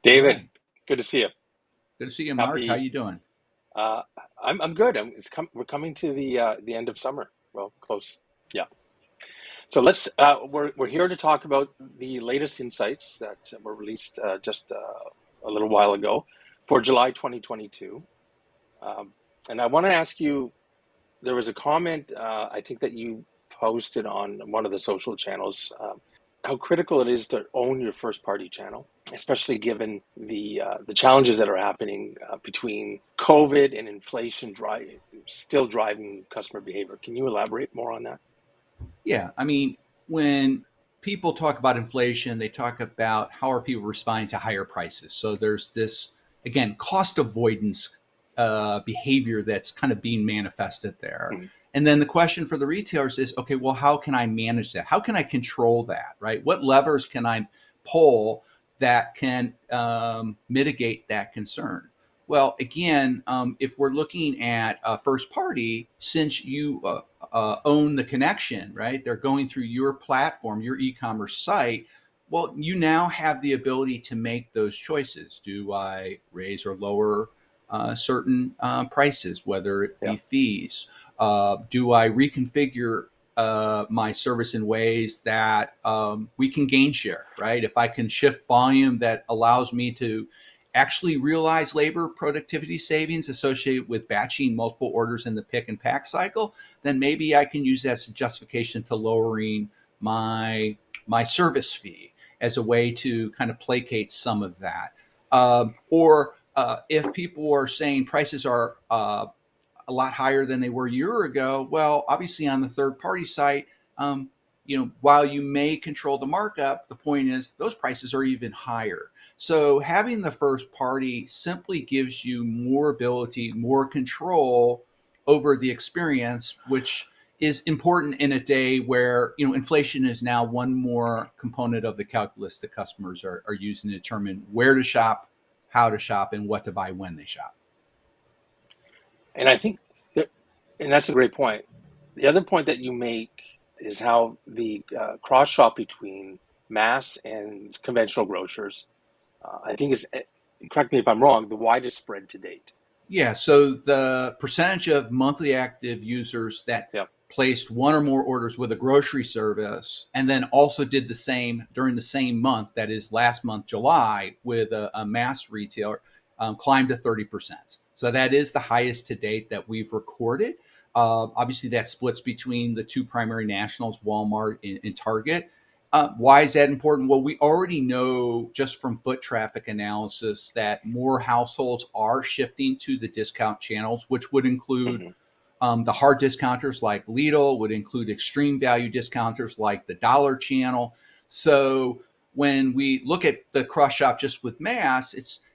All David, right. good to see you. Good to see you, Mark. How Happy. you doing? Uh, I'm good. We're coming to the end of summer. Well, close. Yeah. So we're here to talk about the latest insights that were released just a little while ago for July 2022. Um, and I want to ask you. There was a comment I think that you posted on one of the social channels. How critical it is to own your first party channel, especially given the challenges that are happening between COVID and inflation still driving customer behavior. Can you elaborate more on that? Yeah, I mean, when people talk about inflation, they talk about how are people responding to higher prices. So there's this again cost avoidance behavior that's kind of being manifested there. Mhm. And then the question for the retailers is, okay, well, how can I manage that? How can I control that? Right? What levers can I pull that can mitigate that concern? Well, again, if we're looking at first party, since you own the connection, right? They're going through your platform, your e-commerce site. Well, you now have the ability to make those choices. Do I raise or lower certain prices, whether it Yeah. be fees? Do I reconfigure my service in ways that we can gain share, right? If I can shift volume that allows me to actually realize labor productivity savings associated with batching multiple orders in the pick and pack cycle, then maybe I can use that as a justification to lowering my my service fee as a way to kind of placate some of that. Or if people are saying prices are a lot higher than they were a year ago, well, obviously on the third party site, um, while you may control the markup, the point is those prices are even higher. So having the first party simply gives you more ability, more control over the experience, which is important in a day where inflation is now one more component of the calculus that customers are using to determine where to shop, how to shop, and what to buy when they shop. And I think that, and that's a great point. The other point that you make is how the cross shop between mass and conventional grocers, I think is, correct me if I'm wrong, the widest spread to date. Yeah, so the percentage of monthly active users that Yeah. placed one or more orders with a grocery service and then also did the same during the same month, that is last month, July, with a mass retailer, climbed to 30%. So that is the highest to date that we've recorded. Obviously, that splits between the two primary nationals, Walmart and Target. Why is that important? Well, we already know just from foot traffic analysis that more households are shifting to the discount channels, which would include Hmm. the hard discounters like Lidl, would include extreme value discounters like the Dollar Channel. So when we look at the cross shop just with mass,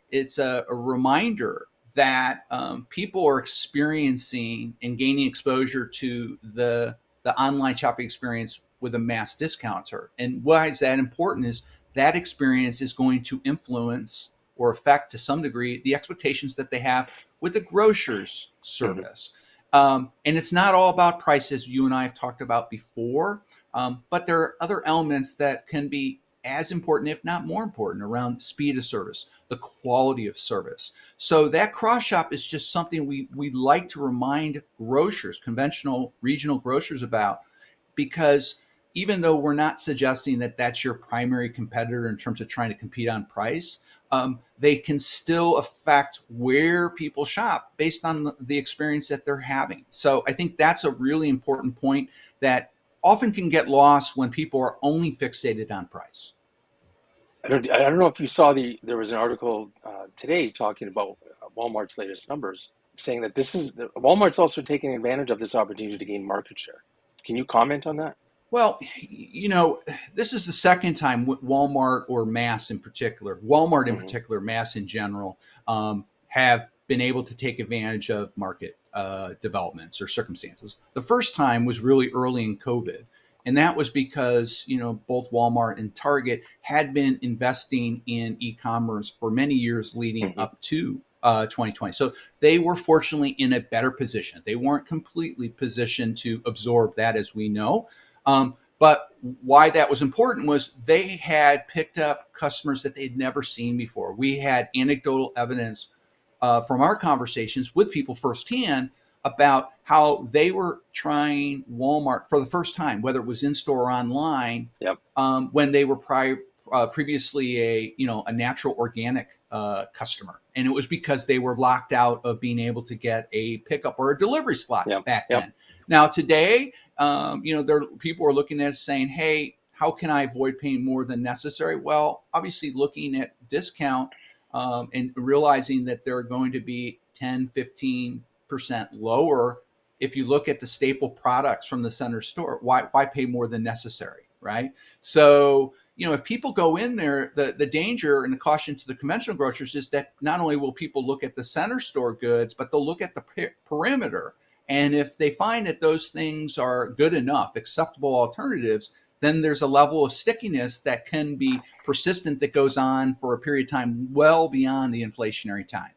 it's a reminder that people are experiencing and gaining exposure to the online shopping experience with a mass discounter. And why is that important is that experience is going to influence or affect to some degree the expectations that they have with the grocer's Hmm. service. And it's not all about prices, you and I have talked about before, but there are other elements that can be as important, if not more important, around speed of service, the quality of service. So that cross shop is just something we like to remind grocers, conventional regional grocers about, because even though we're not suggesting that that's your primary competitor in terms of trying to compete on price, they can still affect where people shop based on the experience that they're having. So I think that's a really important point that often can get lost when people are only fixated on price. I don't know if you saw there was an article today talking about Walmart's latest numbers, saying that Walmart's also taking advantage of this opportunity to gain market share. Can you comment on that? Well, this is the second time Walmart or Mass in particular, Walmart in Hmm. particular, Mass in general, have been able to take advantage of market developments or circumstances. The first time was really early in COVID. And that was because, both Walmart and Target had been investing in e-commerce for many years leading Hmm. up to 2020. So they were fortunately in a better position. They weren't completely positioned to absorb that, as we know. But why that was important was they had picked up customers that they'd never seen before. We had anecdotal evidence from our conversations with people firsthand about how they were trying Walmart for the first time, whether it was in store or online, Yep. when they were previously a natural organic customer, and it was because they were locked out of being able to get a pickup or a delivery slot Yep. back Yep. then. Now today, there people are looking at saying, "Hey, how can I avoid paying more than necessary?" Well, obviously, looking at discount and realizing that they're going to be 10, 15% lower if you look at the staple products from the center store. Why pay more than necessary, right? So, if people go in there, the danger and the caution to the conventional grocers is that not only will people look at the center store goods, but they'll look at the perimeter. And if they find that those things are good enough, acceptable alternatives, then there's a level of stickiness that can be persistent that goes on for a period of time well beyond the inflationary time.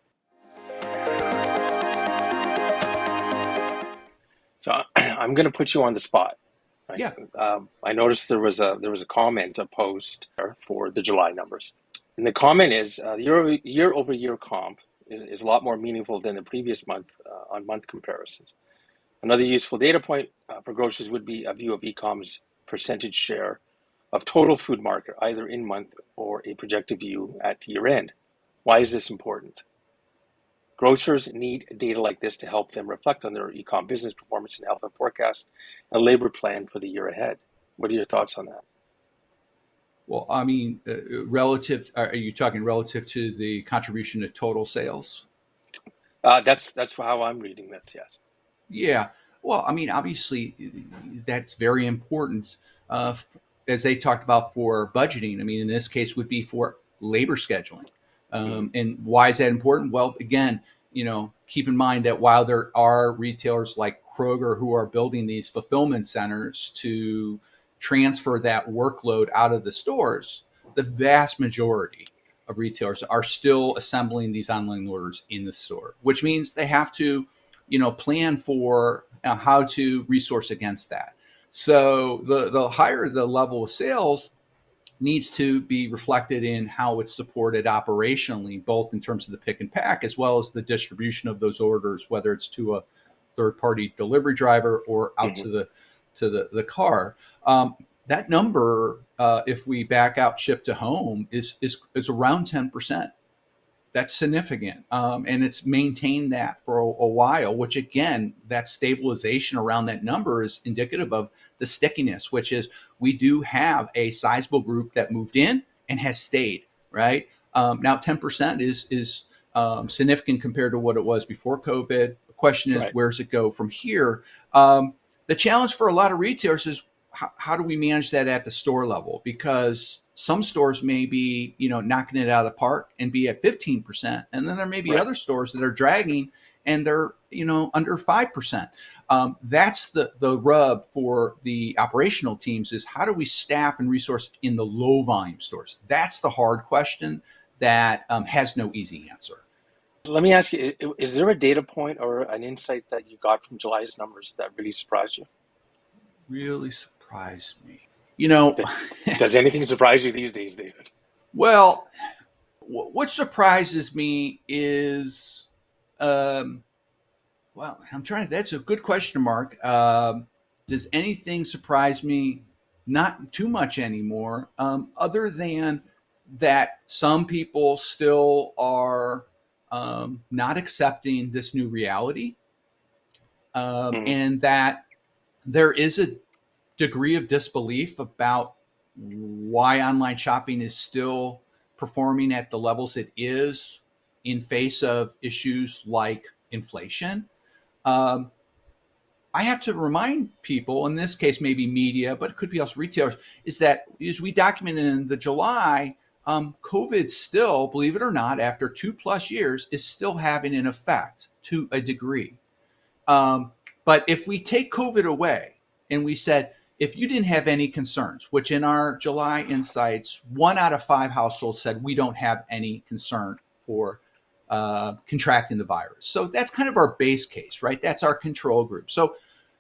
So I'm going to put you on the spot. Right. Yeah. I noticed there was a comment, a post for the July numbers, and the comment is year over year comp is a lot more meaningful than the previous month on month comparisons. Another useful data point for grocers would be a view of e-com's percentage share of total food market, either in month or a projected view at year end. Why is this important? Grocers need data like this to help them reflect on their e-com business performance and help them forecast a labor plan for the year ahead. What are your thoughts on that? Well, I mean, relative, are you talking relative to the contribution to total sales? That's how I'm reading this. Yes. Yeah. Well, I mean, obviously, that's very important, uh, as they talked about for budgeting. I mean, in this case, would be for labor scheduling. Hmm. And why is that important? Well, again, keep in mind that while there are retailers like Kroger who are building these fulfillment centers to transfer that workload out of the stores, the vast majority of retailers are still assembling these online orders in the store, which means they have to plan for how to resource against that. So the higher the level of sales needs to be reflected in how it's supported operationally, both in terms of the pick and pack as well as the distribution of those orders, whether it's to a third party delivery driver or out Hmm. to the car. That number, if we back out ship to home, is around 10%. That's significant. And it's maintained that for a while, which again, that stabilization around that number is indicative of the stickiness, which is we do have a sizable group that moved in and has stayed, right? Now, 10% is significant compared to what it was before COVID. The question is, Right. where's it go from here? The challenge for a lot of retailers is how do we manage that at the store level? Because some stores may be, knocking it out of the park and be at 15%. And then there may be Right. other stores that are dragging and they're, under 5%. That's the rub for the operational teams is how do we staff and resource in the low volume stores? That's the hard question that has no easy answer. Let me ask you: is there a data point or an insight that you got from July's numbers that really surprised you? Really surprised me. You know, Does anything surprise you these days, David? well, what surprises me is, um, well, I'm trying. That's a good question, Mark. Does anything surprise me? Not too much anymore, other than that some people still are not accepting this new reality, Hmm. and that there is a degree of disbelief about why online shopping is still performing at the levels it is in face of issues like inflation. Um, I have to remind people, in this case, maybe media, but it could be also retailers, is that as we documented in the July, COVID still, believe it or not, after 2+ years, is still having an effect to a degree. Um, but if we take COVID away and we said, if you didn't have any concerns, which in our July insights, 1 out of 5 households said we don't have any concern for contracting the virus. So that's kind of our base case, right? That's our control group. So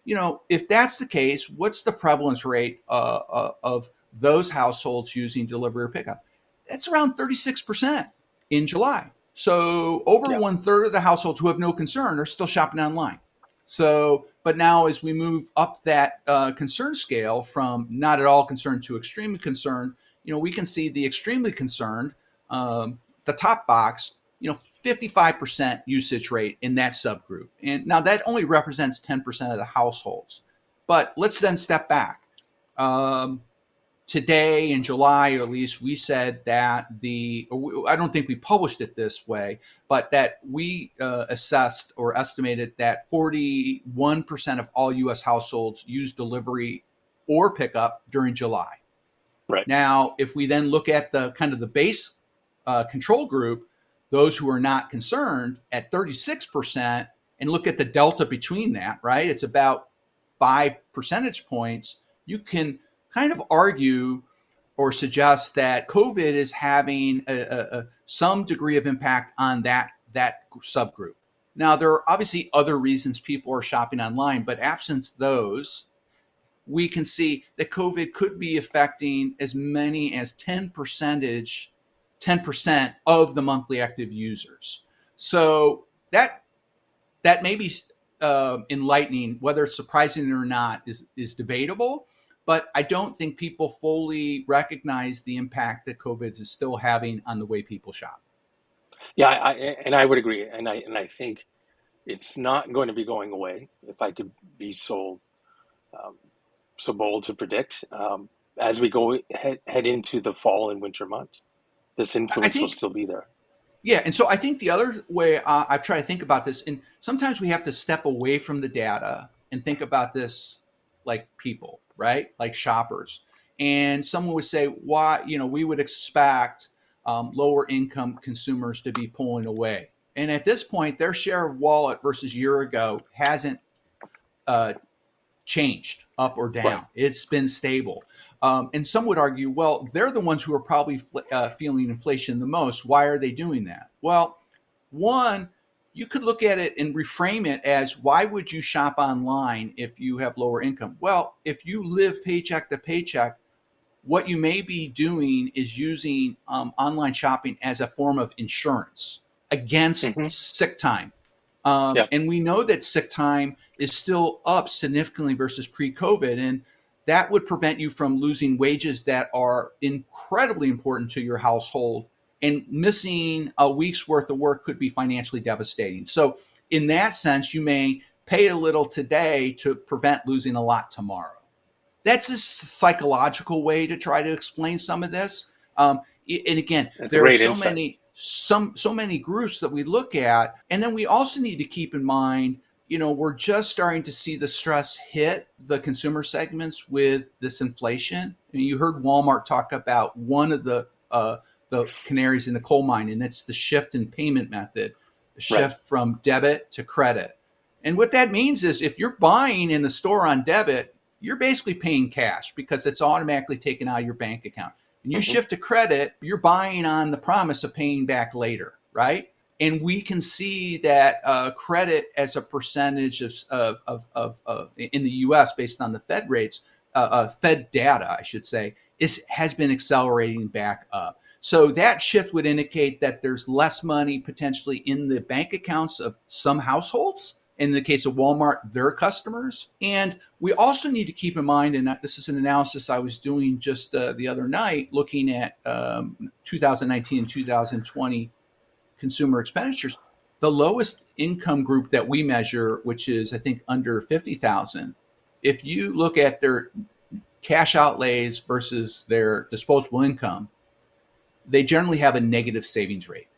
if that's the case, what's the prevalence rate of those households using delivery or pickup? That's around 36% in July. So over Yeah. 1/3 of the households who have no concern are still shopping online. So, but now as we move up that concern scale from not at all concerned to extremely concerned, we can see the extremely concerned, the top box, 55% usage rate in that subgroup. And now that only represents 10% of the households. But let's then step back. Um, Today in July, or at least we said that I don't think we published it this way, but that we assessed or estimated that 41% of all US households use delivery or pickup during July. Right. Now, if we then look at the kind of the base control group, those who are not concerned at 36%, and look at the delta between that, right? It's about 5 percentage points. You can kind of argue or suggest that COVID is having some degree of impact on that subgroup. Now, there are obviously other reasons people are shopping online, but absent those, we can see that COVID could be affecting as many as 10% of the monthly active users. So that may be enlightening. Whether it's surprising or not is debatable. But I don't think people fully recognize the impact that COVID is still having on the way people shop. Yeah, and I would agree, and I think it's not going to be going away. If I could be um, so bold to predict, as we go head into the fall and winter months, this I influence will think still be there. Yeah, and so I think the other way I've tried to think about this, and sometimes we have to step away from the data and think about this like people, right? Like shoppers. And someone would say, why, we would expect lower income consumers to be pulling away. And at this point, their share of wallet versus a year ago hasn't uh, changed up or Right. down. It's been stable. And some would argue, well, they're the ones who are probably feeling inflation the most. Why are they doing that? Well, one, you could look at it and reframe it as, why would you shop online if you have lower income? Well, if you live paycheck to paycheck, what you may be doing is using online shopping as a form of insurance against Hmm. sick time. Yeah. And we know that sick time is still up significantly versus pre COVID. And that would prevent you from losing wages that are incredibly important to your household. And missing a week's worth of work could be financially devastating. So, in that sense, you may pay a little today to prevent losing a lot tomorrow. That's a psychological way to try to explain some of this. And again, It's a there are great insight. so many groups that we look at, and then we also need to keep in mind, we're just starting to see the stress hit the consumer segments with this inflation. I mean, you heard Walmart talk about one of the canaries in the coal mine, and it's the shift in payment method, the Right. shift from debit to credit. And what that means is, if you're buying in the store on debit, you're basically paying cash because it's automatically taken out of your bank account. And you Hmm. shift to credit, you're buying on the promise of paying back later, right? And we can see that credit as a percentage in the U.S. based on the Fed rates, Fed data, I should say, has been accelerating back up. So that shift would indicate that there's less money potentially in the bank accounts of some households. In the case of Walmart, their customers. And we also need to keep in mind, and this is an analysis I was doing just the other night, looking at 2019 and 2020 consumer expenditures. The lowest income group that we measure, which is I think under 50,000, if you look at their cash outlays versus their disposable income, they generally have a negative savings rate.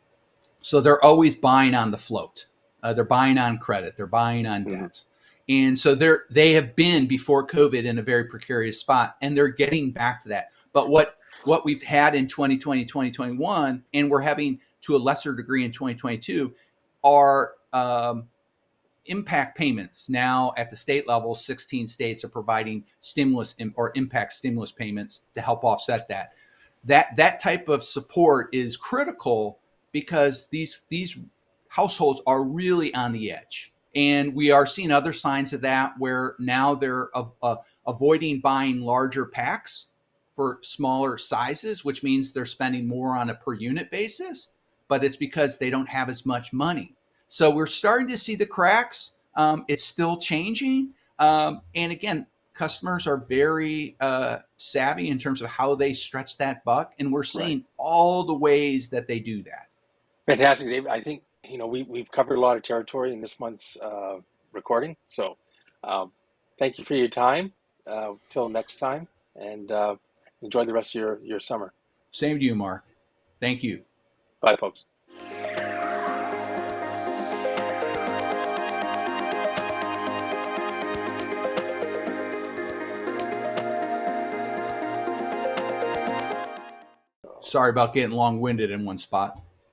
So they're always buying on the float. They're buying on credit. They're buying on Hmm. debt. And so they have been before COVID in a very precarious spot, and they're getting back to that. But what we've had in 2020, 2021, and we're having to a lesser degree in 2022, are impact payments. Now at the state level, 16 states are providing stimulus or impact stimulus payments to help offset that. That type of support is critical because these households are really on the edge. And we are seeing other signs of that where now they're avoiding buying larger packs for smaller sizes, which means they're spending more on a per unit basis, but it's because they don't have as much money. So we're starting to see the cracks. It's still changing. And again, customers are very savvy in terms of how they stretch that buck. And we're Right. seeing all the ways that they do that. Fantastic, Dave. I think we've covered a lot of territory in this month's recording. So, um, thank you for your time. Till next time, and enjoy the rest of your summer. Same to you, Mark. Thank you. Bye, folks. Sorry about getting long winded in one spot.